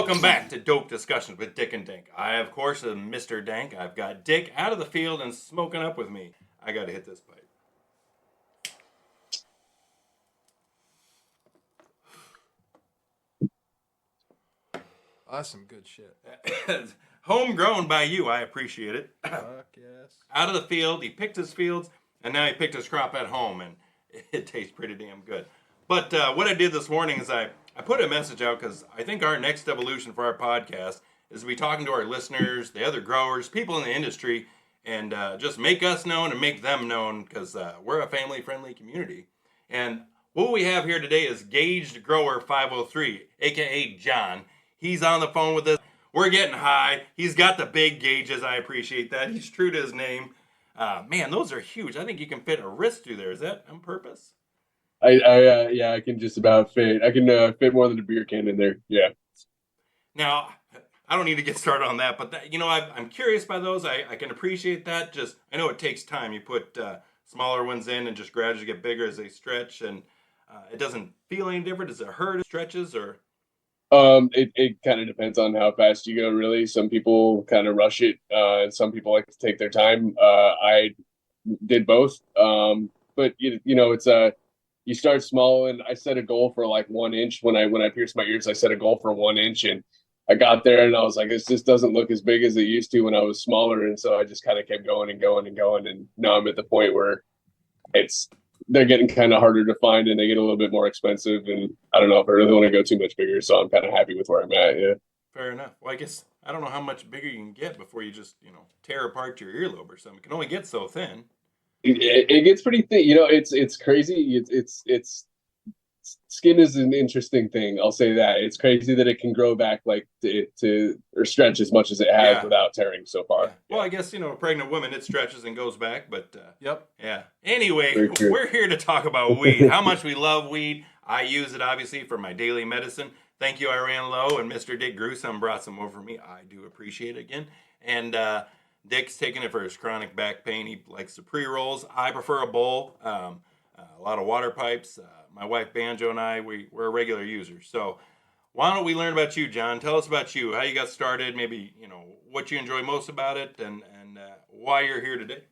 Welcome back to Dope Discussions with Dick and Dank. I, of course, am Mr. Dank. I've got Dick out of the field and smoking up with me. I got to hit this pipe. That's some good shit. Homegrown by you. I appreciate it. Fuck yes. Out of the field. He picked his fields, and now he picked his crop at home, and it tastes pretty damn good. But what I did this morning is I put a message out because I think our next evolution for our podcast is to be talking to our listeners, the other growers, people in the industry, and just make us known and make them known because we're a family-friendly community. And what we have here today is guagedgrower503, a.k.a. John. He's on the phone with us. We're getting high. He's got the big gauges. I appreciate that. He's true to his name. Man, those are huge. I think you can fit a wrist through there. Is that on purpose? Yeah, I can just about fit. I can fit more than a beer can in there. Yeah. Now, I don't need to get started on that, but that, I'm curious by those. I can appreciate that. Just I know it takes time. You put smaller ones in and just gradually get bigger as they stretch, and it doesn't feel any different. Does it hurt as it stretches or? It kind of depends on how fast you go. Really, some people kind of rush it, and some people like to take their time. I did both, but it's you start small, and I set a goal for like 1 inch when I pierced my ears. I set a goal for 1 inch, and I got there, and I was like, this just doesn't look as big as it used to when I was smaller, and so I just kind of kept going and going and going, and now I'm at the point where they're getting kind of harder to find, and they get a little bit more expensive, and I don't know if I really want to go too much bigger, so I'm kind of happy with where I'm at. Yeah. Fair enough. Well, I guess I don't know how much bigger you can get before you just tear apart your earlobe or something. It can only get so thin. It gets pretty thin. It's crazy. It's skin is an interesting thing. I'll say that it's crazy that it can grow back like to or stretch as much as it has without tearing so far. Yeah. Well, I guess a pregnant woman, it stretches and goes back, but Yep. Yeah. Anyway, we're here to talk about weed. How much we love weed. I use it obviously for my daily medicine. Thank you. I ran low, and Mr. Dick Gruesome brought some over for me. I do appreciate it again. And Dick's taking it for his chronic back pain. He likes the pre-rolls. I prefer a bowl, a lot of water pipes. My wife Banjo and I, we're regular users. So why don't we learn about you, John? Tell us about you, how you got started, maybe, what you enjoy most about it, and why you're here today.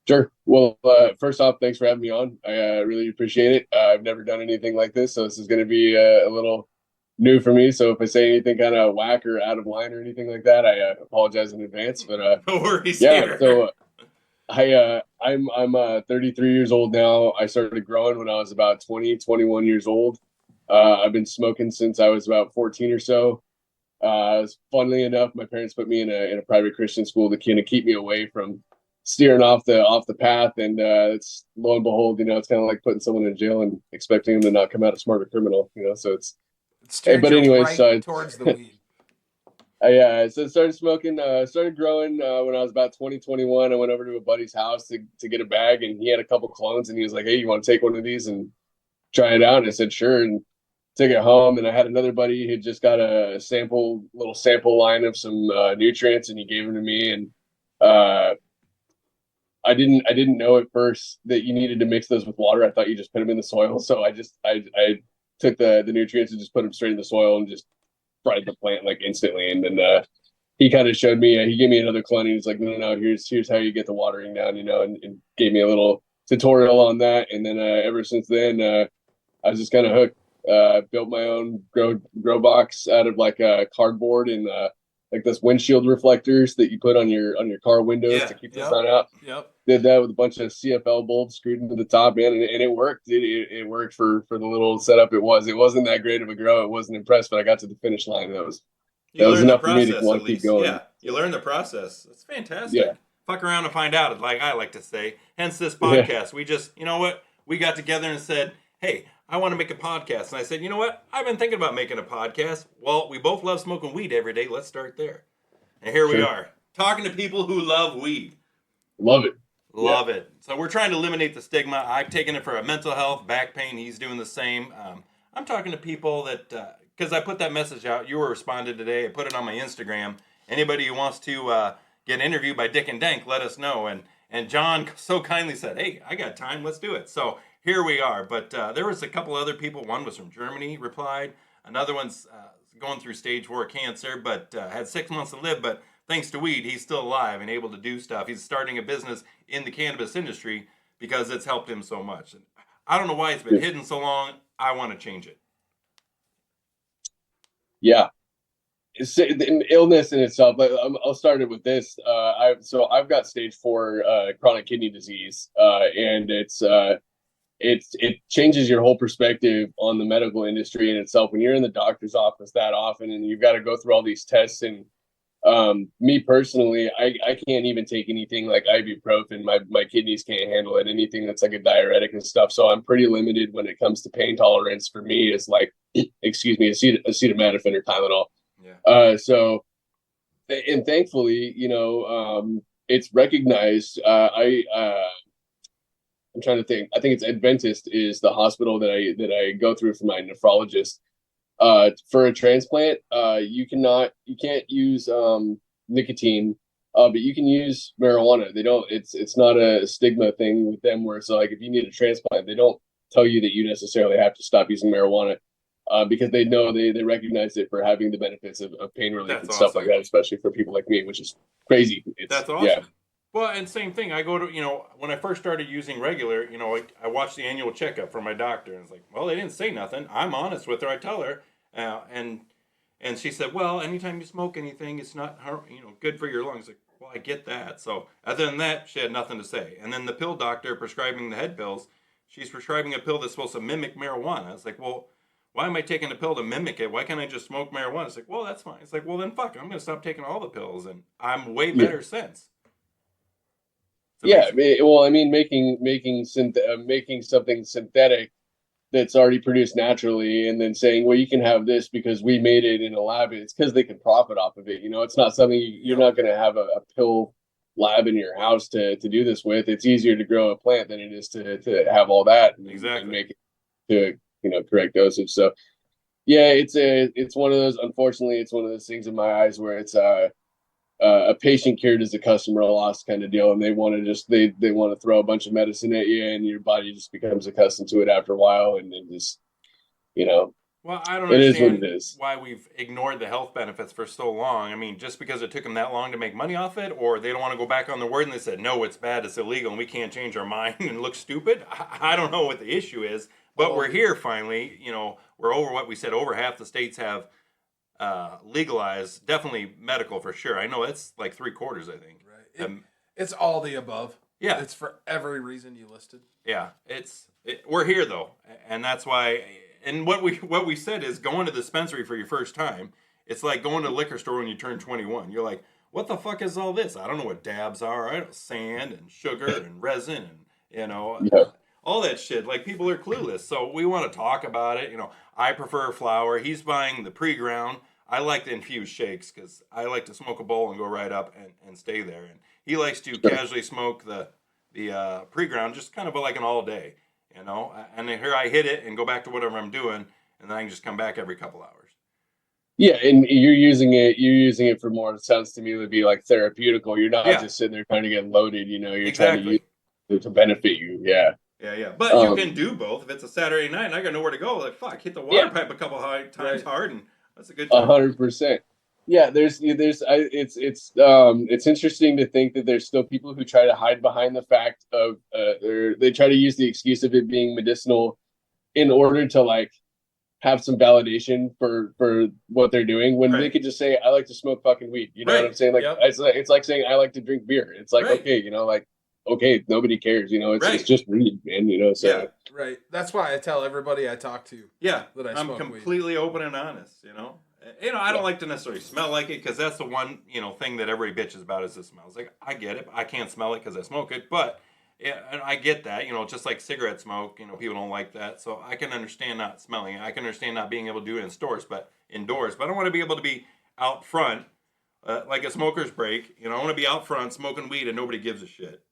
Sure. Well, first off, thanks for having me on. I really appreciate it. I've never done anything like this, so this is going to be a little new for me. So if I say anything kind of whack or out of line or anything like that, I apologize in advance. But no worries. Yeah. Here. So I'm 33 years old now. I started growing when I was about 21 years old. I've been smoking since I was about 14 or so. Funnily enough, my parents put me in a private Christian school to kind of keep me away from steering off the path. And it's lo and behold, it's kind of like putting someone in jail and expecting them to not come out a smarter criminal. So it's. But anyway, right towards the weed. So I started smoking, started growing when I was about 21. I went over to a buddy's house to get a bag, and he had a couple clones, and he was like, "Hey, you want to take one of these and try it out?" And I said, "Sure," and took it home. And I had another buddy who just got a little sample line of some nutrients, and he gave them to me. And I didn't know at first that you needed to mix those with water. I thought you just put them in the soil. So I took the nutrients and just put them straight in the soil and just fried the plant like instantly. And then he kind of showed me, he gave me another clone. He was like, no, here's how you get the watering down, and gave me a little tutorial on that. And then ever since then, I was just kind of hooked. Built my own grow box out of like cardboard and like those windshield reflectors that you put on your car windows to keep the sun out. Yep. Did that with a bunch of CFL bulbs screwed into the top, man, and it worked. It worked for the little setup it was. It wasn't that great of a grow. It wasn't impressed, but I got to the finish line. That was enough for me to want to keep going. Yeah, you learn the process. It's fantastic. Yeah. Fuck around and find out, like I like to say. Hence this podcast. We just, we got together and said, hey, I want to make a podcast. And I said, you know what? I've been thinking about making a podcast. Well, we both love smoking weed every day. Let's start there. And here we are, talking to people who love weed. Love it. Love it. So we're trying to eliminate the stigma. I've taken it for a mental health, back pain. He's doing the same. I'm talking to people that, because I put that message out. You were responded today. I put it on my Instagram. Anybody who wants to get interviewed by Dick and Dank, let us know. And John so kindly said, hey, I got time. Let's do it. So here we are. But there was a couple other people. One was from Germany, replied. Another one's going through stage 4 cancer, but had 6 months to live. But thanks to weed, he's still alive and able to do stuff. He's starting a business in the cannabis industry because it's helped him so much. And I don't know why it's been hidden so long. I want to change it. Yeah. It's an illness in itself. But I'll start it with this. I've got stage 4 chronic kidney disease, and it changes your whole perspective on the medical industry in itself. When you're in the doctor's office that often, and you've got to go through all these tests, and me personally, I can't even take anything like ibuprofen. My kidneys can't handle it. Anything that's like a diuretic and stuff. So I'm pretty limited when it comes to pain tolerance. For me, it's like, excuse me, acetaminophen or Tylenol. Yeah. And thankfully, it's recognized. I'm trying to think. I think it's Adventist is the hospital that I go through for my nephrologist. For a transplant, you can't use nicotine, but you can use marijuana. They don't. It's not a stigma thing with them where it's like if you need a transplant, they don't tell you that you necessarily have to stop using marijuana. Because they know they recognize it for having the benefits of pain relief and stuff like that, especially for people like me, which is crazy. That's awesome. Yeah. Well, and same thing. I go to, when I first started using regular, I watched the annual checkup from my doctor, and it's like, well, they didn't say nothing. I'm honest with her. I tell her, and she said, well, anytime you smoke anything, it's not, good for your lungs. Like, well, I get that. So other than that, she had nothing to say. And then the pill doctor prescribing the head pills, she's prescribing a pill that's supposed to mimic marijuana. It's like, well, why am I taking a pill to mimic it? Why can't I just smoke marijuana? It's like, well, that's fine. It's like, well, then fuck, I'm going to stop taking all the pills, and I'm way better since. Yeah, making something synthetic that's already produced naturally, and then saying, well, you can have this because we made it in a lab. It's because they can profit off of it. It's not something you're not going to have a pill lab in your house to do this with. It's easier to grow a plant than it is to have all that and make it to correct dosage. So yeah, it's one of those, unfortunately, it's one of those things in my eyes where it's a patient cured is a customer lost kind of deal, and they want to they want to throw a bunch of medicine at you, and your body just becomes accustomed to it after a while, and then just well, I don't it understand is what it is. Why we've ignored the health benefits for so long. I mean, just because it took them that long to make money off it, or they don't want to go back on their word and they said, no, it's bad, it's illegal, and we can't change our mind and look stupid. I don't know what the issue is, but we're here finally. We're over what we said. Over half the states have legalized, definitely medical for sure. I know it's like 3/4, I think. Right. It's all the above. Yeah. It's for every reason you listed. Yeah. We're here though, and that's why. And what we said is going to the dispensary for your first time. It's like going to the liquor store when you turn 21. You're like, what the fuck is all this? I don't know what dabs are. I know sand and sugar and resin and all that shit. Like, people are clueless. So we want to talk about it. I prefer flower. He's buying the pre-ground. I like the infused shakes because I like to smoke a bowl and go right up and stay there. And he likes to casually smoke the pre-ground, just kind of like an all day. And then here I hit it and go back to whatever I'm doing, and then I can just come back every couple hours. Yeah, and you're using it for more, it sounds to me, to be like therapeutical. You're not just sitting there trying to get loaded, you're trying to use it to benefit you. Yeah. Yeah. But you can do both. If it's a Saturday night and I got nowhere to go, like, fuck, hit the water pipe a couple times hard, and that's a good time. 100%. Yeah, it's interesting to think that there's still people who try to hide behind the fact of they try to use the excuse of it being medicinal in order to like have some validation for what they're doing, when they could just say, I like to smoke fucking weed. You know what I'm saying? Like, it's like saying I like to drink beer. It's like, okay, nobody cares. It's just weed, man. So right. That's why I tell everybody I talk to. Yeah, that I'm completely open and honest. I don't like to necessarily smell like it, because that's the one thing that everybody bitches about is the smells. Like, I get it. I can't smell it because I smoke it, but and I get that. Just like cigarette smoke. People don't like that, so I can understand not smelling it. I can understand not being able to do it indoors, but I don't want to be able to be out front like a smoker's break. I want to be out front smoking weed and nobody gives a shit.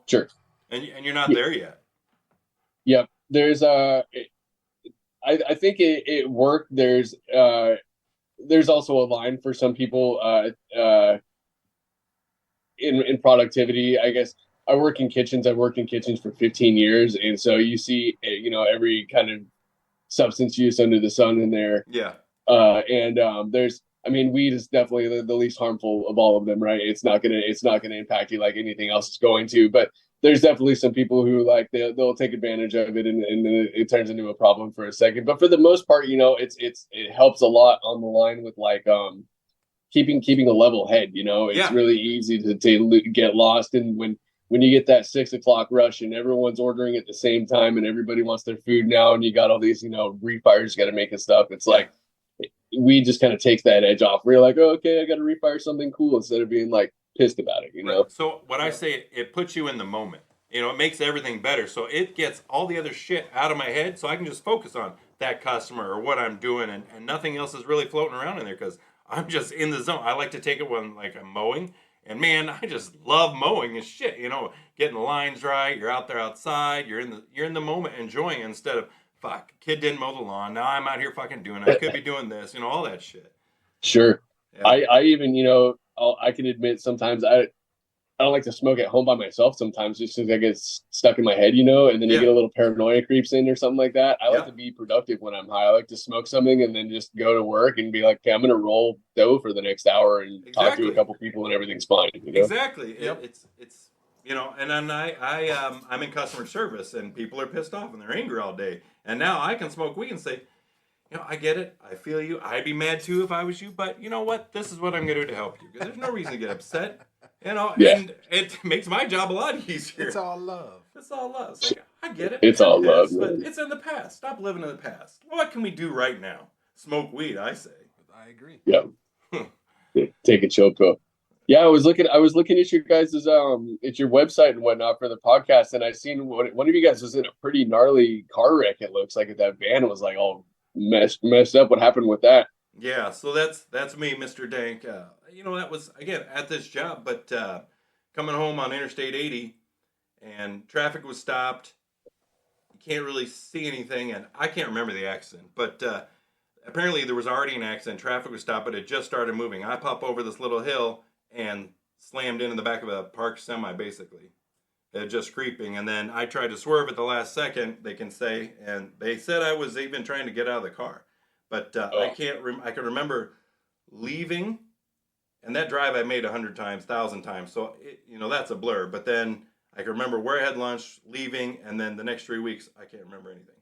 Sure. And you're not there yet. Yep. There's I think it worked. There's also a line for some people in productivity. I guess I've worked in kitchens for 15 years, and so you see every kind of substance use under the sun in there. Yeah. There's, I mean, weed is definitely the least harmful of all of them, right? It's not gonna impact you like anything else is going to. But there's definitely some people who like they'll take advantage of it, and it turns into a problem for a second. But for the most part, it helps a lot on the line with like keeping a level head. It's Yeah, really easy to get lost, and when you get that 6 o'clock rush and everyone's ordering at the same time and everybody wants their food now, and you got all these refires you got to make and stuff. It's like we just kind of takes that edge off. We're like, oh, okay, I got to refire something cool instead of being like pissed about it. right. So what I say, it puts you in the moment. It makes everything better. So it gets all the other shit out of my head, so I can just focus on that customer or what I'm doing, and nothing else is really floating around in there because I'm just in the zone. I like to take it when like I'm mowing, and man, I just love mowing and shit. Getting the lines right. You're out there outside. You're in the moment, enjoying it instead of fuck. Kid didn't mow the lawn. Now I'm out here fucking doing it. I could be doing this. All that shit. Sure. Yeah. I even, I can admit sometimes I don't like to smoke at home by myself sometimes just because I get stuck in my head, and then you Yeah. get a little paranoia creeps in or something like that. I like Yeah. to be productive when I'm high. I like to smoke something and then just go to work and be like, okay, I'm going to roll dough for the next hour and talk to Exactly. a couple people and everything's fine. Exactly. Yep. It's and then I'm in customer service and people are pissed off and they're angry all day. And now I can smoke weed and say, I get it. I feel you. I'd be mad too if I was you, but you know what? This is what I'm going to do to help you because there's no reason to get upset. Yeah. And it makes my job a lot easier. It's all love. It's all love. It's like, I get it. It's You're all love, pissed, but man. it's in the past. Stop living in the past. What can we do right now? Smoke weed, I say. I agree. Yeah. Take a chill pill. Yeah, I was looking at your guys' at your website and whatnot for the podcast, and I seen one of you guys was in a pretty gnarly car wreck. It looks like that van was like all messed up. What happened with that? Yeah, so that's me, Mr. Dank. That was again at this job, but coming home on Interstate 80, and traffic was stopped. You can't really see anything, and I can't remember the accident, but apparently there was already an accident. Traffic was stopped, but it just started moving. I pop over this little hill and slammed into the back of a parked semi, basically. Just creeping, and then I tried to swerve at the last second. They can say, and they said I was even trying to get out of the car. But I can't. I can remember leaving, and that drive I made 100 times, 1,000 times. So that's a blur. But then I can remember where I had lunch, leaving, and then the next 3 weeks I can't remember anything.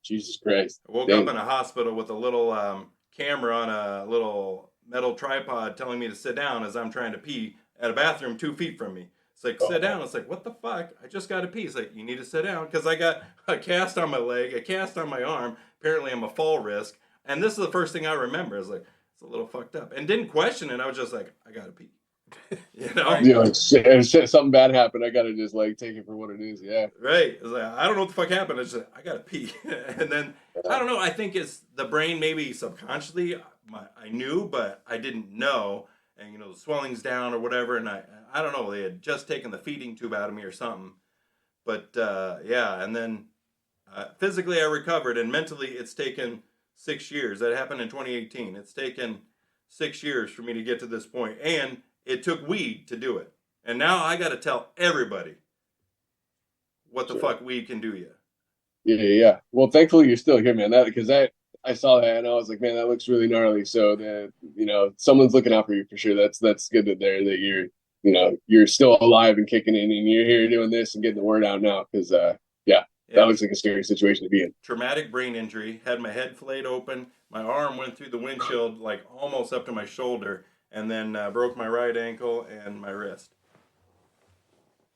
Jesus Christ! I woke up in a hospital with a little camera on a little metal tripod telling me to sit down as I'm trying to pee at a bathroom 2 feet from me. It's like, sit down. It's like, what the fuck? I just got to pee. It's like, you need to sit down because I got a cast on my leg, a cast on my arm. Apparently, I'm a fall risk. And this is the first thing I remember. I was like, it's a little fucked up. And didn't question it. I was just like, I got to pee. Something bad happened. I got to just like take it for what it is. Yeah. Right. It's like, I don't know what the fuck happened. It's just, I got to pee. And then, I don't know. I think it's the brain maybe subconsciously. I knew, but I didn't know. And the swelling's down or whatever, and I don't know. They had just taken the feeding tube out of me or something, but yeah. And then physically I recovered, and mentally it's taken 6 years. That happened in 2018. It's taken 6 years for me to get to this point, and it took weed to do it. And now I got to tell everybody what the fuck weed can do you. Yeah. Well, thankfully you're still here, man. I saw that and I was like, man, that looks really gnarly. So someone's looking out for you for sure. That's good that you're still alive and kicking in, and you're here doing this and getting the word out now. Because that looks like a scary situation to be in. Traumatic brain injury. Had my head flayed open. My arm went through the windshield like almost up to my shoulder, and then broke my right ankle and my wrist.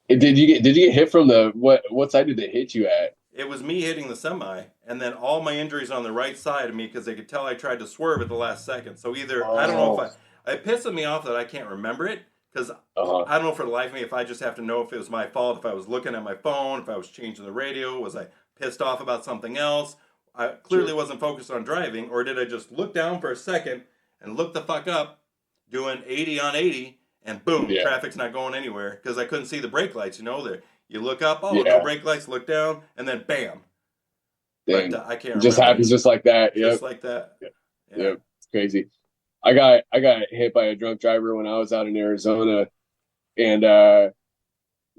Did you get hit from what side did they hit you at? It was me hitting the semi, and then all my injuries on the right side of me because they could tell I tried to swerve at the last second. So either, I don't know if it pisses me off that I can't remember it because I don't know for the life of me if I just have to know if it was my fault, if I was looking at my phone, if I was changing the radio, was I pissed off about something else? I clearly wasn't focused on driving, or did I just look down for a second and look the fuck up doing 80 on 80 and boom, traffic's not going anywhere because I couldn't see the brake lights, You look up, no brake lights, look down, and then bam. Dang. But I can't remember. It just happens just like that. Just like that. Yep. It's crazy. I got hit by a drunk driver when I was out in Arizona, and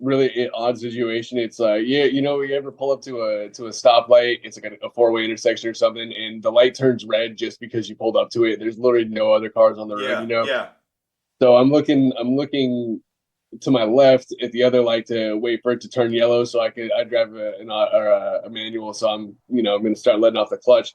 really odd situation. It's yeah, you know, you ever pull up to a stoplight, it's like a four-way intersection or something, and the light turns red just because you pulled up to it. There's literally no other cars on the road, you know. Yeah. So I'm looking to my left at the other light to wait for it to turn yellow so I drive a manual, so I'm going to start letting off the clutch,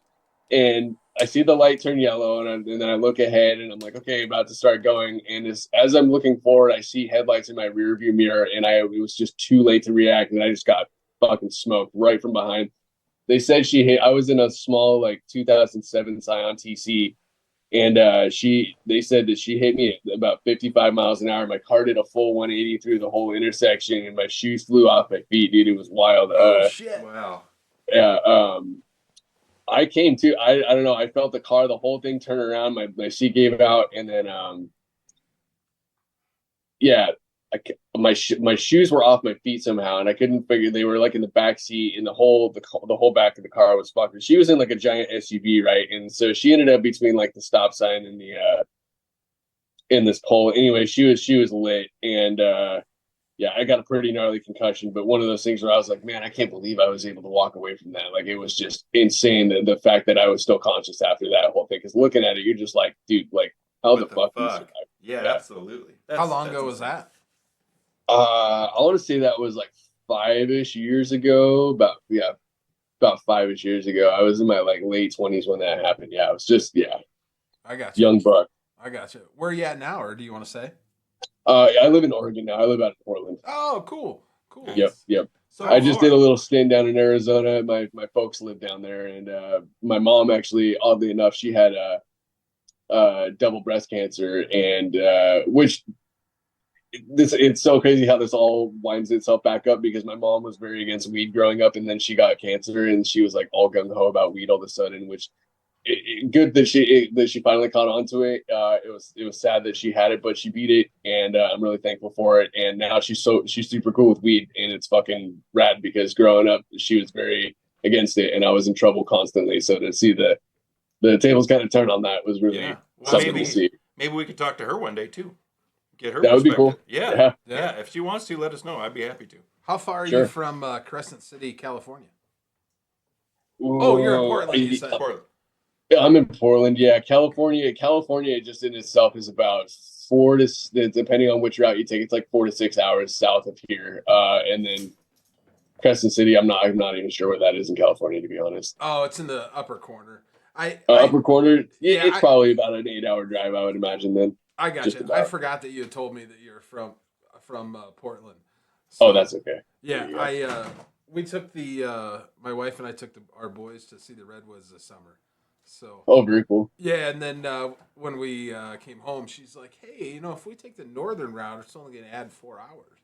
and I see the light turn yellow, and then I look ahead and I'm like, okay, about to start going, and as I'm looking forward, I see headlights in my rear view mirror, and it was just too late to react, and I just got fucking smoked right from behind. They said I was in a small like 2007 Scion TC, and they said that she hit me at about 55 miles an hour. My car did a full 180 through the whole intersection, and my shoes flew off my feet, dude. It was wild. Oh shit! Wow. Yeah. I came to. I don't know. I felt the car, the whole thing turn around. My seat gave out, and then yeah, my shoes were off my feet somehow, and I couldn't figure. They were like in the back seat, and the whole back of the car was fucked. She was in like a giant SUV, right? And so she ended up between like the stop sign and the in this pole. Anyway, she was lit, and yeah, I got a pretty gnarly concussion. But one of those things where I was like, man, I can't believe I was able to walk away from that. Like, it was just insane the fact that I was still conscious after that whole thing. Because looking at it, you're just like, dude, like, how the fuck? Yeah, absolutely. How long ago was that? I want to say that was like 5-ish years ago. About 5-ish years ago. I was in my like late 20s when that happened. Yeah, it was just I got you. Young buck. I got you. Where are you at now, or do you want to say? I live in Oregon now. I live out in Portland. Oh, cool. Yep. So I just did a little stint down in Arizona. My folks live down there, and my mom actually, oddly enough, she had double breast cancer, and which it's so crazy how this all winds itself back up, because my mom was very against weed growing up, and then she got cancer, and she was like all gung ho about weed all of a sudden, which good that she finally caught on to it. It was sad that she had it, but she beat it, and I'm really thankful for it. And now she's super cool with weed, and it's fucking rad, because growing up she was very against it, and I was in trouble constantly. So to see the tables kind of turn on that was really something to see. Maybe we could talk to her one day too. Get her that would be cool. Yeah. If she wants to, let us know. I'd be happy to. How far are you from Crescent City, California? Oh, you're in Portland. You said. Portland. Yeah, I'm in Portland. Yeah, California just in itself is about depending on which route you take, it's like 4 to 6 hours south of here. And then Crescent City, I'm not even sure where that is in California, to be honest. Oh, it's in the upper corner. Upper corner. Yeah, it's probably about an 8-hour drive, I would imagine. Then I got you. I forgot that you had told me that you're from Portland. So, oh, that's okay. Yeah, we took my wife and I took our boys to see the Redwoods this summer. So very cool. Yeah, and then when we came home, she's like, "Hey, if we take the northern route, it's only going to add 4 hours."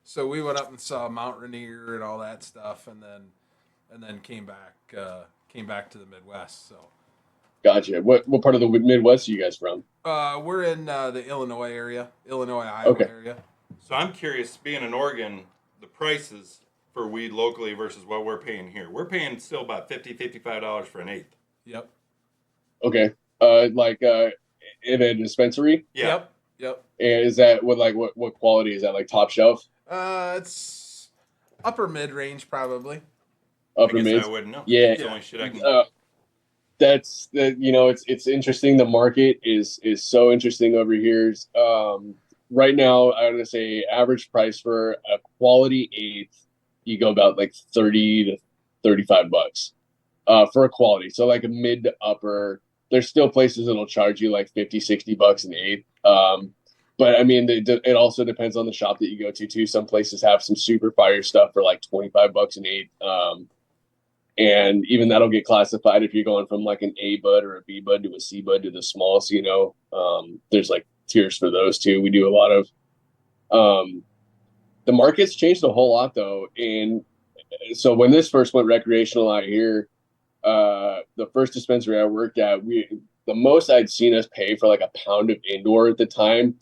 So we went up and saw Mount Rainier and all that stuff, and then came back to the Midwest. So gotcha. What part of the Midwest are you guys from? We're in the Illinois area, Iowa area. So I'm curious, being in Oregon, the prices for weed locally versus what we're paying here. We're paying still about $55 for an eighth. Yep. Okay. In a dispensary? Yeah. Yep. And is that what quality is that? Like top shelf? It's upper mid range probably. Upper mid. I wouldn't know. Yeah. That's the only shit I can. That's it's interesting. The market is so interesting over here. Right now, I'm gonna say average price for a quality eighth, you go about like $30 to $35 for a quality. So like a mid to upper. There's still places that'll charge you like $50-$60 an eighth. But I mean, it also depends on the shop that you go to too. Some places have some super fire stuff for like $25 an eighth. And even that'll get classified if you're going from like an A bud or a B bud to a C bud to the small. So, there's like tiers for those too. We do a lot of, the market's changed a whole lot though. And so when this first went recreational out here, the first dispensary I worked at, the most I'd seen us pay for like a pound of indoor at the time.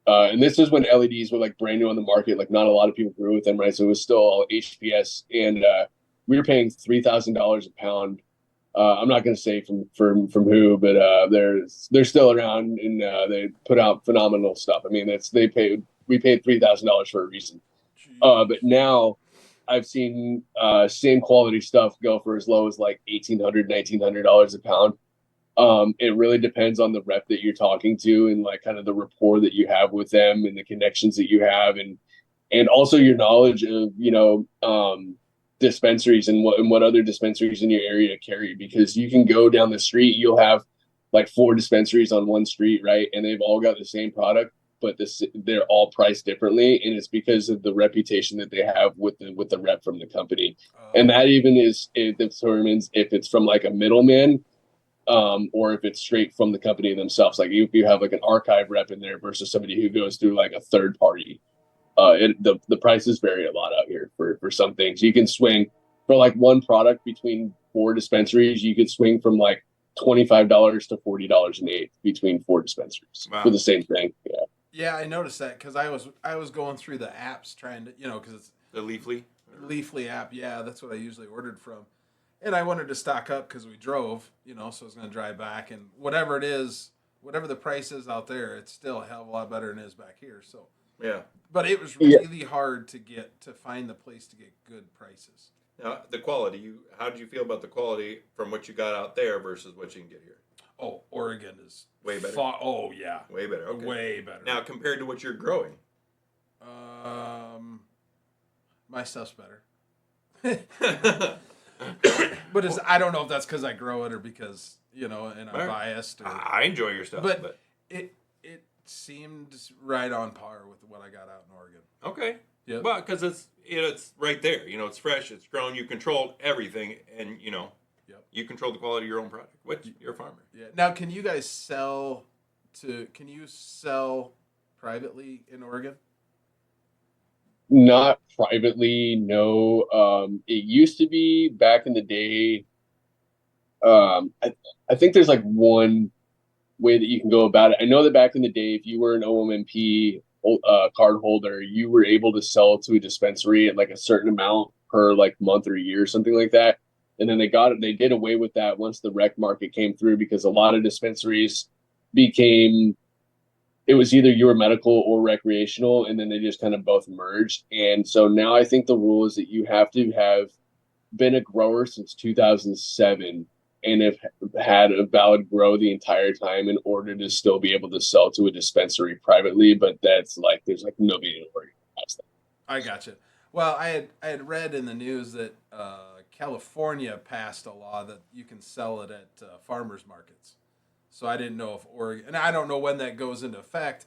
And this is when LEDs were like brand new on the market. Like not a lot of people grew with them, right? So it was still all HPS, and we were paying $3,000 a pound. I'm not going to say from who, but they're still around, and they put out phenomenal stuff. I mean, we paid $3,000 for a reason. But now I've seen same quality stuff go for as low as like $1,800, $1,900 a pound. It really depends on the rep that you're talking to and like kind of the rapport that you have with them and the connections that you have and also your knowledge of dispensaries and what other dispensaries in your area carry, because you can go down the street, you'll have like 4 dispensaries on one street, right, and they've all got the same product, but they're all priced differently, and it's because of the reputation that they have with the rep from the company. And that even it determines if it's from like a middleman or if it's straight from the company themselves. Like if you have like an archive rep in there versus somebody who goes through like a third party, the prices vary a lot out here for some things. You can swing for like one product between 4 dispensaries. You could swing from like $25 to $40 an eighth between 4 dispensaries for the same thing. Yeah. Yeah, I noticed that because I was going through the apps trying to, because it's the Leafly app. Yeah, that's what I usually ordered from. And I wanted to stock up because we drove, so I was going to drive back. And whatever it is, whatever the price is out there, it's still a hell of a lot better than it is back here. So yeah. But it was really hard to find the place to get good prices. Now, the quality, how did you feel about the quality from what you got out there versus what you can get here? Oh, Oregon is way better. Oh yeah, way better. Okay. Way better. Now, compared to what you're growing, my stuff's better. But I don't know if that's because I grow it or because and I'm biased. I enjoy your stuff, but it seemed right on par with what I got out in Oregon. Okay. Yeah. Well, because it's right there. It's fresh. It's grown. You control everything, and you control the quality of your own product. You're a farmer. Yeah. Now, can you guys sell privately in Oregon? Not privately, no. It used to be back in the day. I think there's like one way that you can go about it. I know that back in the day, if you were an OMMP card holder, you were able to sell to a dispensary at like a certain amount per like month or year, something like that. And then they did away with that once the rec market came through, because a lot of dispensaries it was either you were medical or recreational, and then they just kind of both merged. And so now I think the rule is that you have to have been a grower since 2007 and have had a valid grow the entire time in order to still be able to sell to a dispensary privately. But there's like nobody in Oregon past that. I gotcha. Well, I had read in the news that California passed a law that you can sell it at farmers markets. So I didn't know if Oregon, and I don't know when that goes into effect.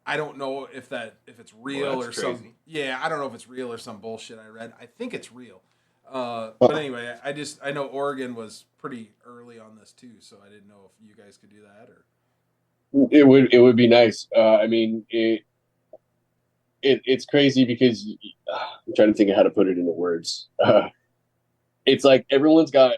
I don't know if it's real or some. Yeah, I don't know if it's real or some bullshit I read. I think it's real. But anyway, I know Oregon was pretty early on this too, so I didn't know if you guys could do that or. It would be nice. I mean, it's crazy because I'm trying to think of how to put it into words. It's like everyone's got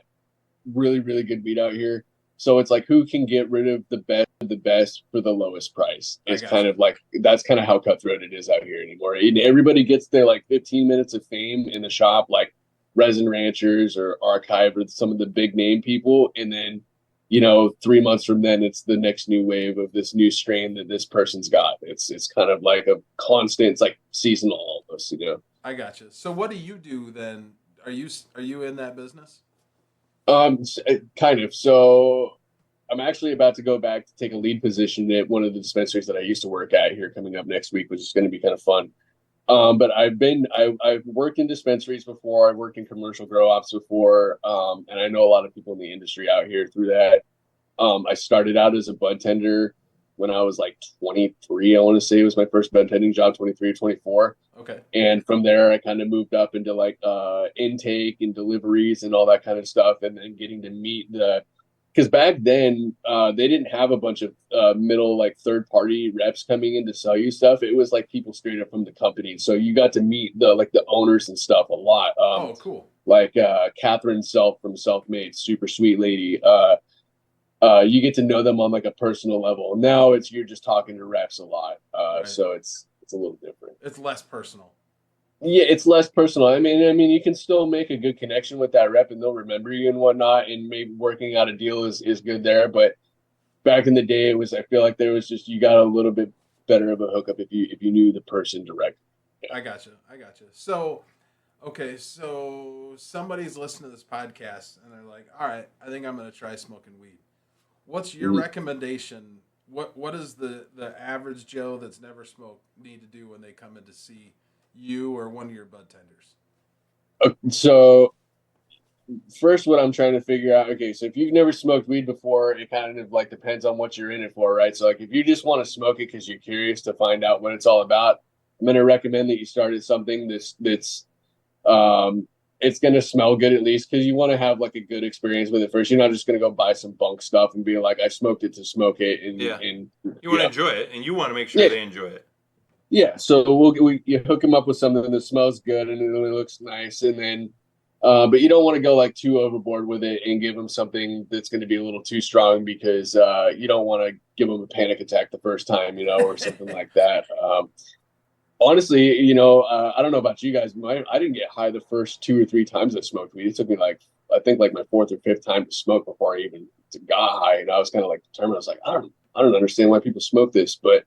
really, really good weed out here. So it's like, who can get rid of the best for the lowest price? It's kind of like, that's kind of how cutthroat it is out here anymore. And everybody gets their like 15 minutes of fame in the shop, like Resin Ranchers or Archive or some of the big name people. And then, 3 months from then, it's the next new wave of this new strain that this person's got. It's kind of like a constant, it's like seasonal almost, I gotcha. So what do you do then? Are you in that business? Kind of. So I'm actually about to go back to take a lead position at one of the dispensaries that I used to work at here coming up next week, which is going to be kind of fun. But I've worked in dispensaries before. I've worked in commercial grow ops before. And I know a lot of people in the industry out here through that. I started out as a bud tender when I was like 23. I want to say it was my first bud tending job, 23 or 24. Okay. And from there, I kind of moved up into like intake and deliveries and all that kind of stuff. And then getting to meet because back then they didn't have a bunch of middle like third party reps coming in to sell you stuff. It was like people straight up from the company. So you got to meet the owners and stuff a lot. Oh, cool. Like Catherine Self from Selfmade, super sweet lady. You get to know them on like a personal level. Now you're just talking to reps a lot. Right. So it's a little different. It's less personal. Yeah, it's less personal. I mean, you can still make a good connection with that rep and they'll remember you and whatnot, and maybe working out a deal is good there. But back in the day, I feel like there was just, you got a little bit better of a hookup if you knew the person directly. I gotcha. So, okay, so somebody's listening to this podcast and they're like, "All right, I think I'm going to try smoking weed." What's your Mhm. recommendation? What does the average Joe that's never smoked need to do when they come in to see you or one of your bud tenders? So first, what I'm trying to figure out, okay, so if you've never smoked weed before, it kind of like depends on what you're in it for, right? So like if you just want to smoke it because you're curious to find out what it's all about, I'm going to recommend that you start at something that's um it's going to smell good at least, because you want to have like a good experience with it first. You're not just going to go buy some bunk stuff and be like, I smoked it to smoke it, Yeah. and You want to enjoy it, and you want to make sure yeah. they enjoy it. Yeah, so you hook them up with something that smells good and it looks nice, and then, but you don't want to go like too overboard with it and give them something that's going to be a little too strong, because you don't want to give them a panic attack the first time, or something like that. Honestly, I don't know about you guys, but I didn't get high the first 2 or 3 times I smoked weed. It took me like I think like my fourth or fifth time to smoke before I even got high, and I was kind of like determined. I was like, I don't understand why people smoke this, but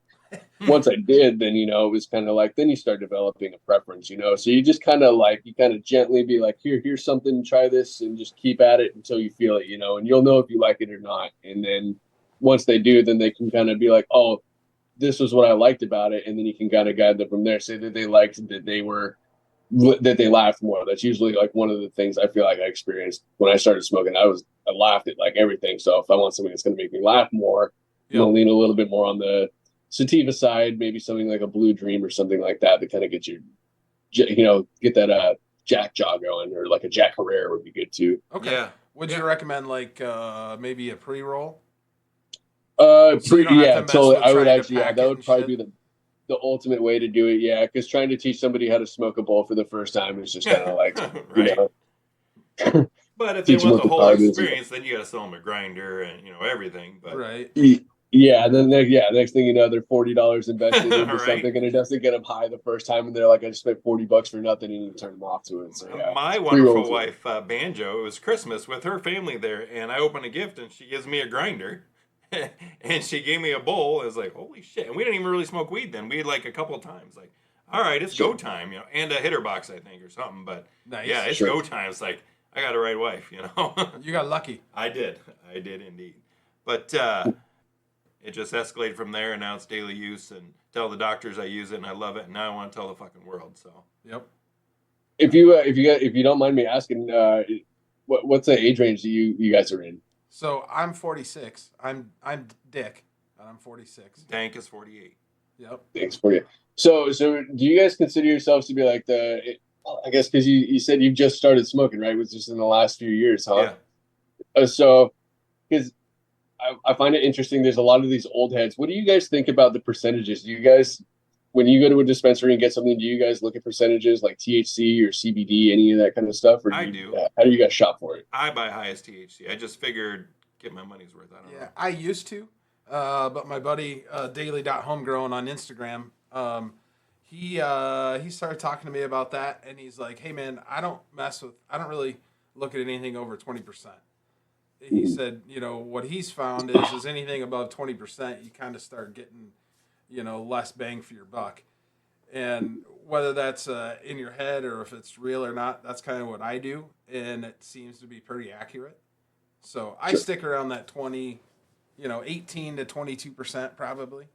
once I did, then it was kind of like then you start developing a preference. So you just kind of like you kind of gently be like, here's something, try this, and just keep at it until you feel it, and you'll know if you like it or not. And then once they do, then they can kind of be like, oh, this was what I liked about it, and then you can kind of guide them from there. Say that they liked that they laughed more. That's usually like one of the things I feel like I experienced when I started smoking. I laughed at like everything. So if I want something that's going to make me laugh more, I'm Yep. gonna lean a little bit more on the sativa side, maybe something like a Blue Dream or something like that kind of gets get that Jack Jaw going, or like a Jack Herrera would be good too. Okay. Yeah. Would Yeah. you recommend like maybe a pre-roll? So you don't have Yeah, to mess totally. with I would trying to actually, yeah, pack that it would and probably shit? be the ultimate way to do it. Yeah, because trying to teach somebody how to smoke a bowl for the first time is just kind of like, you Right. know, But if they teach them want what the the whole carb is. experience, then you got to sell them a grinder and everything. But Right. Yeah, and then next thing you know, they're $40 invested into right. something, and it doesn't get them high the first time, and they're like, I just spent $40 for nothing, and you turn them off to it. So yeah, My pre wonderful rolls. wife, Banjo, it was Christmas with her family there, and I opened a gift, and she gives me a grinder, and she gave me a bowl. I was like, holy shit! And we didn't even really smoke weed then. We had like a couple of times, like, all right, it's go Sure, time, and a hitter box, I think, or something. But yeah, Nice. it's sure. go time. It's like I got a right wife. You got lucky. I did indeed. But it just escalated from there, and now it's daily use. And tell the doctors I use it, and I love it, and now I want to tell the fucking world. So. Yep. If you don't mind me asking, what's the age range that you guys are in? So I'm 46. I'm Dick, and I'm 46. Dank is 48. Yep. Thanks for you. So do you guys consider yourselves to be like I guess because you said you've just started smoking, right? It was just in the last few years, huh? Yeah. So because I find it interesting. There's a lot of these old heads. What do you guys think about the percentages? Do you guys, when you go to a dispensary and get something, do you guys look at percentages like THC or CBD, any of that kind of stuff, or I do. how do you guys shop for it? I buy highest THC. I just figured get my money's worth. I don't Yeah, know. I used to, but my buddy daily.homegrown on Instagram, he started talking to me about that, and he's like, "Hey man, I don't really look at anything over 20%." He Mhm. said, what he's found is anything above 20%, you kind of start getting, less bang for your buck. And whether that's in your head or if it's real or not, that's kind of what I do, and it seems to be pretty accurate. So I Sure, stick around that 18 to 22% probably.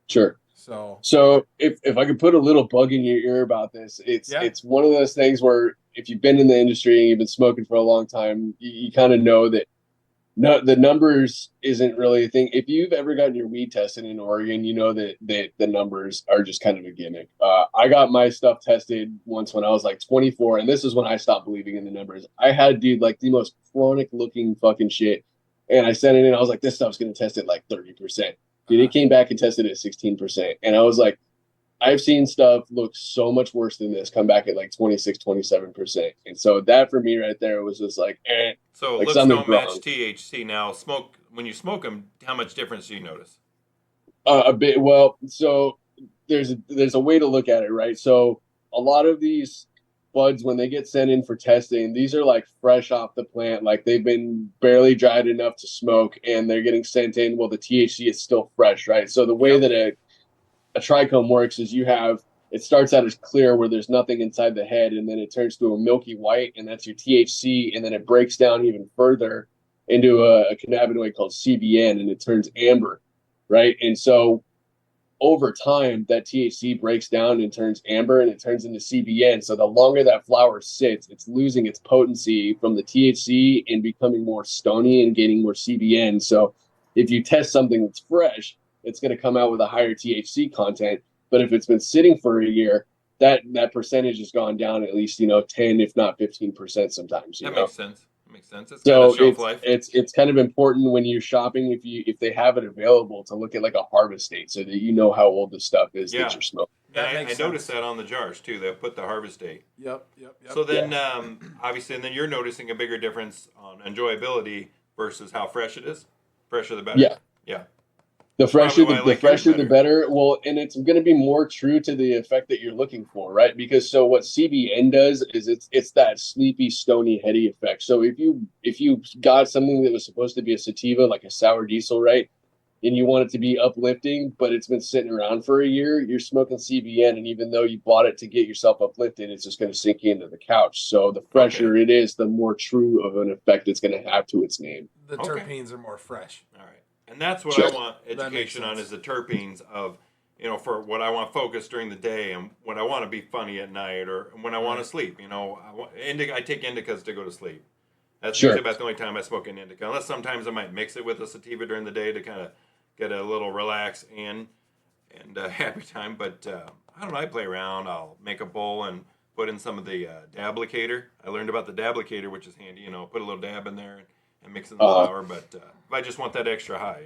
sure. So So if I could put a little bug in your ear about this, yeah, it's one of those things where if you've been in the industry and you've been smoking for a long time, you kind of know that no, the numbers isn't really a thing. If you've ever gotten your weed tested in Oregon, you know that the numbers are just kind of a gimmick. I got my stuff tested once when I was like 24, and this is when I stopped believing in the numbers. I had, dude, like the most chronic looking fucking shit, and I sent it in. I was like, this stuff's gonna test at like 30%. Dude, uh, it came back and tested at 16%, and I was like, I've seen stuff look so much worse than this come back at like 26, 27%. And so that for me right there was just like, So like looks something's don't match wrong. THC. Now, when you smoke them, how much difference do you notice? A bit. Well, so there's a way to look at it, right? So a lot of these buds, when they get sent in for testing, these are like fresh off the plant, like they've been barely dried enough to smoke, and they're getting sent in. Well, the THC is still fresh, right? So the way yep, that a trichome works is it starts out as clear where there's nothing inside the head, and then it turns to a milky white, and that's your THC, and then it breaks down even further into a cannabinoid called CBN, and it turns amber, right? And so over time, that THC breaks down and turns amber, and it turns into CBN. So the longer that flower sits, it's losing its potency from the THC and becoming more stony and gaining more CBN. So if you test something that's fresh, it's going to come out with a higher THC content. But if it's been sitting for a year, that percentage has gone down at least 10, if not 15% sometimes. That makes sense. Makes sense. It's So got a shelf life. it's kind of important when you're shopping, if they have it available, to look at like a harvest date so that you know how old the stuff is that you're smoking. And I noticed that on the jars too. They put the harvest date. Yep. So then, obviously, and then you're noticing a bigger difference on enjoyability versus how fresh it is. Fresher the better. Yeah. The fresher, the better. Well, and it's going to be more true to the effect that you're looking for, right? Because so what CBN does is it's that sleepy, stony, heady effect. So if you got something that was supposed to be a sativa, like a sour diesel, right, and you want it to be uplifting, but it's been sitting around for a year, you're smoking CBN, and even though you bought it to get yourself uplifted, it's just going to sink into the couch. So the fresher it is, the more true of an effect it's going to have to its name. The terpenes are more fresh. All right. And that's what I want education on, is the terpenes of, for what I want focus during the day and when I want to be funny at night or when I want to sleep. I take indicas to go to sleep. That's usually about the only time I smoke an indica. Unless sometimes I might mix it with a sativa during the day to kind of get a little relax and happy time. But I don't know. I play around. I'll make a bowl and put in some of the dablicator. I learned about the dablicator, which is handy. Put a little dab in there and mix in the flour. But if I just want that extra high,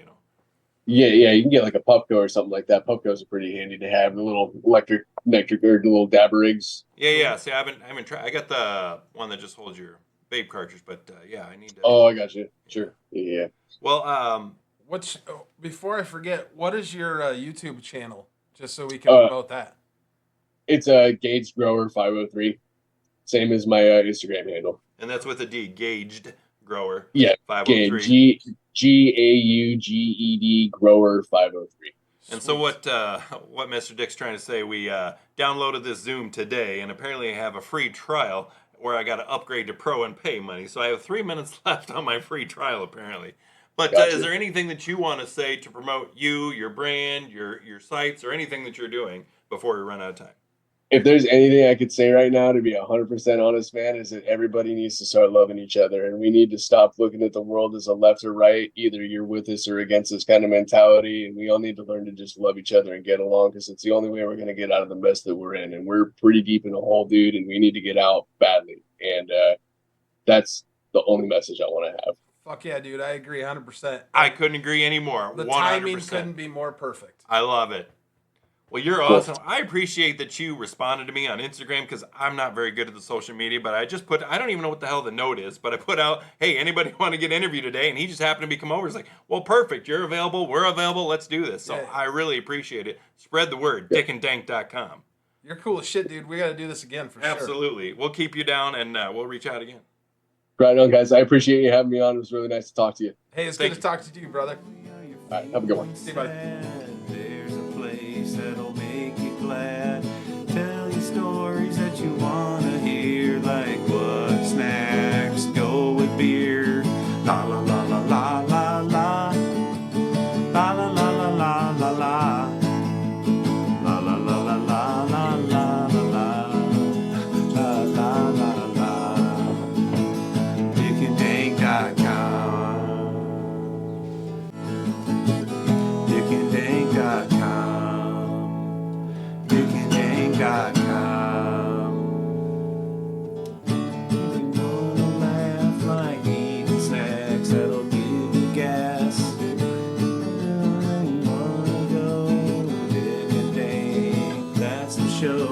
Yeah, you can get like a Puffco or something like that. Puffcos are pretty handy to have, the little electric or the little dabber rigs. Yeah. See, I haven't tried. I got the one that just holds your vape cartridge, but I need to. Oh, I got you. Sure. Yeah. Well, before I forget, what is your YouTube channel? Just so we can promote that. It's guagedgrower503, same as my Instagram handle. And that's with a D, Gauged Grower. Yeah, 503. GAUGED Grower 503. And so what Mr. Dick's trying to say, we downloaded this Zoom today, and apparently I have a free trial where I got to upgrade to Pro and pay money. So I have 3 minutes left on my free trial, apparently. But is there anything that you want to say to promote you, your brand, your sites, or anything that you're doing before we run out of time? If there's anything I could say right now, to be 100% honest, man, is that everybody needs to start loving each other, and we need to stop looking at the world as a left or right. Either you're with us or against us kind of mentality, and we all need to learn to just love each other and get along, because it's the only way we're going to get out of the mess that we're in. And we're pretty deep in a hole, dude, and we need to get out badly. And that's the only message I want to have. Fuck yeah, dude. I agree 100%. I couldn't agree anymore. The 100%. timing couldn't be more perfect. I love it. Well, you're awesome. I appreciate that you responded to me on Instagram, because I'm not very good at the social media, but I don't even know what the hell the note is, but I put out, hey, anybody want to get interviewed today? And he just happened to be come over. He's like, well, perfect. You're available. We're available. Let's do this. So I really appreciate it. Spread the word. dickanddank.com. You're cool as shit, dude. We got to do this again for sure. Absolutely. We'll keep you down, and we'll reach out again. Right on, guys. I appreciate you having me on. It was really nice to talk to you. Hey, it's good to talk to you, brother. All right, have a good one. See you, buddy. There's a place that'll make you glad. Tell you stories that you want to hear. Like what snacks go with beer. La la la la la la la. La la la la la la la. La la la la la la la la. La la la la. dickanddank.com. dickanddank.com. dickanddank.com. If you wanna laugh like eating snacks that'll give you gas, you wanna go Dick and Dank, that's the show.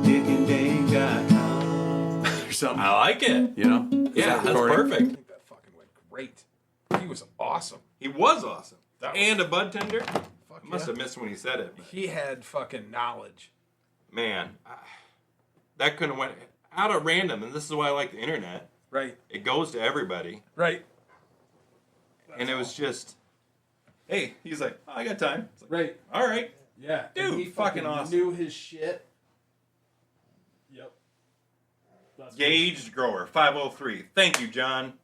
dickanddank.com. Or something. I like it. Yeah, that's I perfect. think that fucking went great. He was awesome. He was awesome. That was- And a bud tender. Fuck I must yeah. have missed when he said it. But He had fucking knowledge. man, that couldn't have went out of random. And this is why I like the internet. Right. It goes to everybody. Right. And it was just, hey, he's like, oh, I got time. It's like, Right. all right. Yeah, Dude, and he fucking awesome. Knew his shit. Yep. That's Gaged Grower 503. Thank you, John.